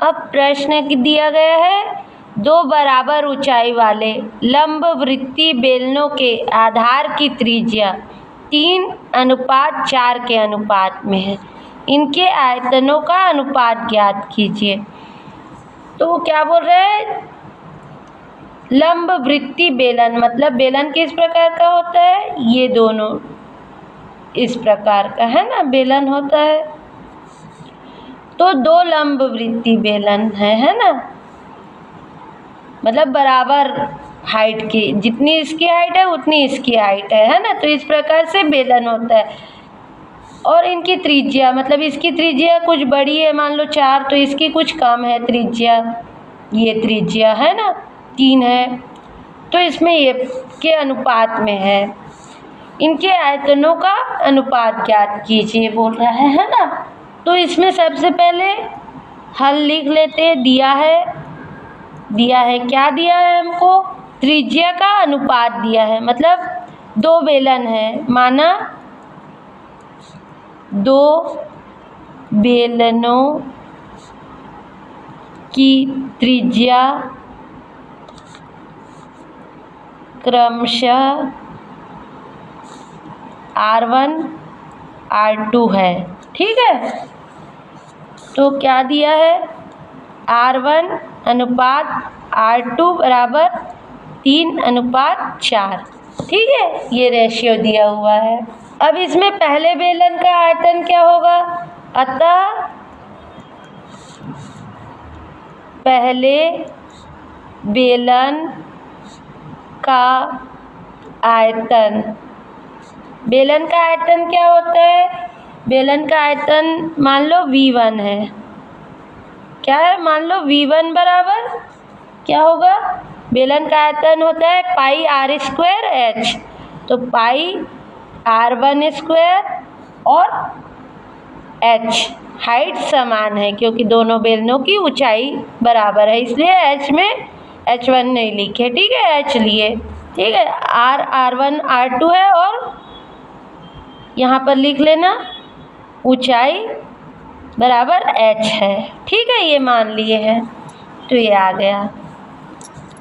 अब प्रश्न दिया गया है, दो बराबर ऊंचाई वाले लंबवृत्तीय बेलनों के आधार की त्रिज्या 3:4 के अनुपात में है, इनके आयतनों का अनुपात ज्ञात कीजिए। तो वो क्या बोल रहे हैं, लंबवृत्तीय बेलन मतलब बेलन किस प्रकार का होता है, ये दोनों इस प्रकार का है ना बेलन होता है। तो दो लंबवृत्तीय बेलन है ना, मतलब बराबर हाइट की, जितनी इसकी हाइट है उतनी इसकी हाइट है ना। तो इस प्रकार से बेलन होता है और इनकी त्रिज्या मतलब इसकी त्रिज्या कुछ बड़ी है, मान लो 4, तो इसकी कुछ कम है त्रिज्या, ये त्रिज्या है ना 3 है, तो इसमें ये के अनुपात में है। इनके आयतनों का अनुपात ज्ञात कीजिए बोल रहा है ना। तो इसमें सबसे पहले हल लिख लेते हैं। दिया है क्या दिया है हमको, त्रिज्या का अनुपात दिया है, मतलब दो बेलन है, माना दो बेलनों की त्रिज्या क्रमशः R1 R2 है, ठीक है। तो क्या दिया है, R1 अनुपात R2 बराबर 3:4, ठीक है, ये रेशियो दिया हुआ है। अब इसमें पहले बेलन का आयतन क्या होगा, अतः पहले बेलन का आयतन, बेलन का आयतन क्या होता है, बेलन का आयतन मान लो V1 है, क्या है, मान लो V1 बराबर क्या होगा, बेलन का आयतन होता है पाई R² H, तो पाई R1² और H हाइट समान है क्योंकि दोनों बेलनों की ऊंचाई बराबर है, इसलिए H में H1 नहीं लिखे, ठीक है, H लिए, ठीक है। R1 R2 है और यहाँ पर लिख लेना ऊंचाई बराबर H है, ठीक है, ये मान लिए हैं, तो ये आ गया,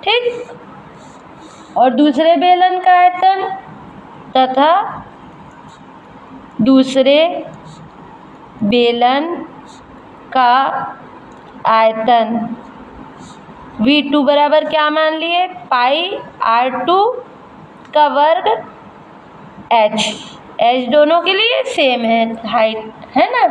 ठीक। और दूसरे बेलन का आयतन तथा दूसरे बेलन का आयतन V2 बराबर क्या मान लिए, पाई R2 का वर्ग H दोनों के लिए सेम है हाइट, है ना।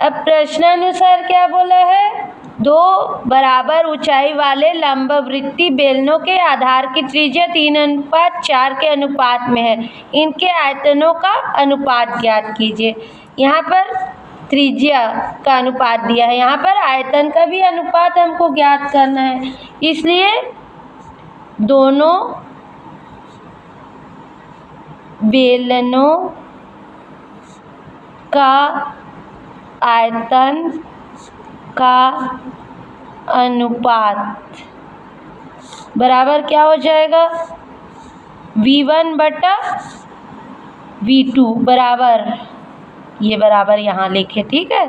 अब प्रश्नानुसार क्या बोला है, दो बराबर ऊंचाई वाले लंबवृत्तीय बेलनों के आधार की त्रिज्या 3:4 के अनुपात में है, इनके आयतनों का अनुपात ज्ञात कीजिए। यहाँ पर त्रिज्या का अनुपात दिया है, यहाँ पर आयतन का भी अनुपात हमको ज्ञात करना है, इसलिए दोनों बेलनों का आयतन का अनुपात बराबर क्या हो जाएगा, V1 बटा V2 बराबर, ये बराबर यहाँ लिखे, ठीक है,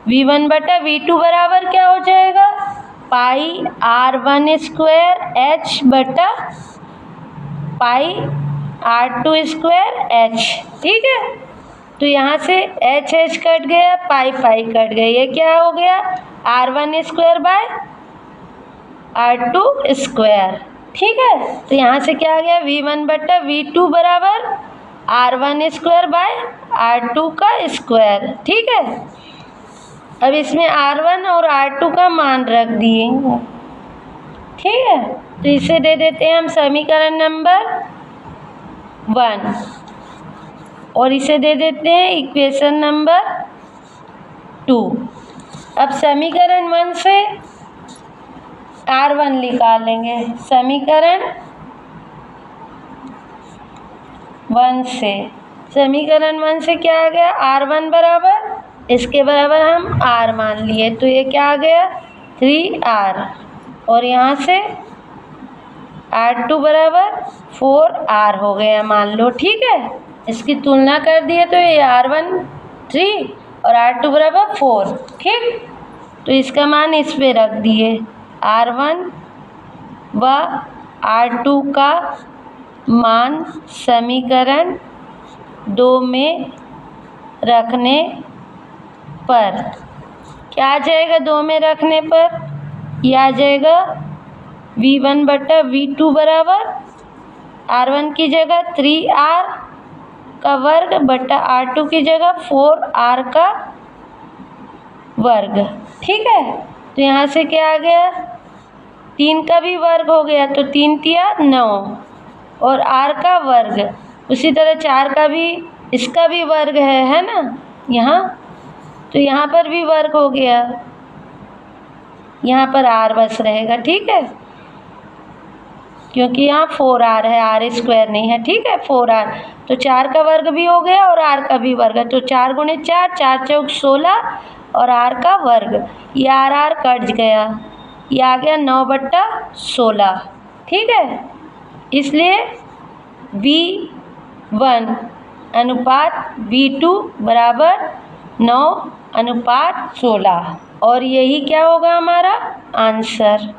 V1 बटा V2 बराबर क्या हो जाएगा, पाई R1² H बटा पाई R2² H, ठीक है। तो यहाँ से H कट गया, पाई कट गया, ये क्या हो गया, R1² बाय R2², ठीक है। तो यहाँ से क्या आ गया, V1 बटा V2 बराबर R1² बाय R2 का स्क्वायर, ठीक है। अब इसमें R1 और R2 का मान रख दिए, ठीक है। तो इसे दे देते हैं हम समीकरण नंबर 1 और इसे दे देते हैं इक्वेशन नंबर 2। अब समीकरण 1 से R1 निकालेंगे, समीकरण 1 से क्या आ गया, R1 बराबर, इसके बराबर हम R मान लिए, तो ये क्या आ गया 3R, और यहाँ से R2 बराबर 4R हो गया मान लो, ठीक है। इसकी तुलना कर दिए तो ये R1 3 और R2 बराबर 4, ठीक। तो इसका मान इस पे रख दिए। R1 व R2 का मान समीकरण 2 में रखने पर क्या आ जाएगा? 2 में रखने पर यह आ जाएगा V1 बटा V2 बराबर R1 की जगह 3R का वर्ग बटा R2 की जगह 4R का वर्ग। ठीक है, तो यहाँ से क्या आ गया? 3 का भी वर्ग हो गया, तो 3 तिया 9 और R का वर्ग। उसी तरह 4 का भी, इसका भी वर्ग है ना यहाँ, तो यहाँ पर भी वर्ग हो गया। यहाँ पर R बस रहेगा। ठीक है, क्योंकि यहाँ 4R है, R स्क्वायर नहीं है। ठीक है, 4R, तो 4 का वर्ग भी हो गया और R का भी वर्ग है, तो 4 गुणे 4, 4 चौक 16 और R का वर्ग। ये R कट गया, ये आ गया 9 बट्टा 16। ठीक है, इसलिए V1 अनुपात V2 बराबर 9 अनुपात 16 और यही क्या होगा हमारा आंसर।